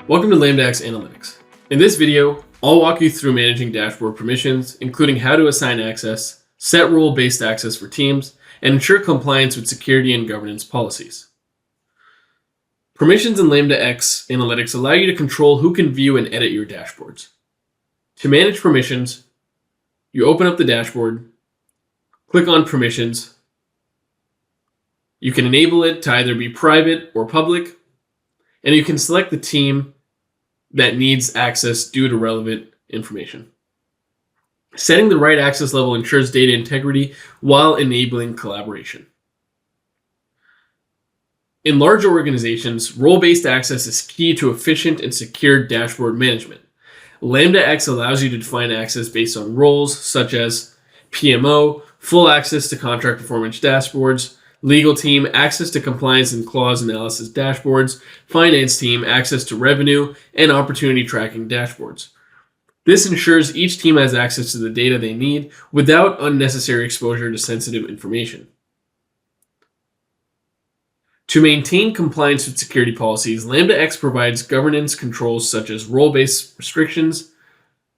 Welcome to LambdaX Analytics. In this video, I'll walk you through managing dashboard permissions, including how to assign access, set role-based access for teams, and ensure compliance with security and governance policies. Permissions in LambdaX Analytics allow you to control who can view and edit your dashboards. To manage permissions, you open up the dashboard, click on Permissions. You can enable it to either be private or public, and you can select the team that needs access due to relevant information. Setting the right access level ensures data integrity while enabling collaboration. In large organizations, role-based access is key to efficient and secure dashboard management. LambdaX allows you to define access based on roles such as PMO, full access to contract performance dashboards, legal team, access to compliance and clause analysis dashboards, finance team, access to revenue, and opportunity tracking dashboards. This ensures each team has access to the data they need without unnecessary exposure to sensitive information. To maintain compliance with security policies, LambdaX provides governance controls such as role-based restrictions,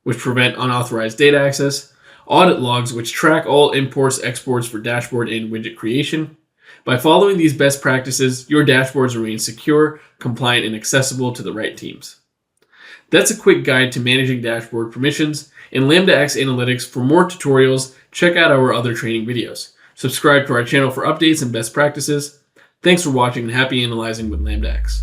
which prevent unauthorized data access, audit logs, which track all imports, exports for dashboard and widget creation. By following these best practices, your dashboards remain secure, compliant, and accessible to the right teams. That's a quick guide to managing dashboard permissions. In LambdaX Analytics, for more tutorials, check out our other training videos. Subscribe to our channel for updates and best practices. Thanks for watching and happy analyzing with LambdaX.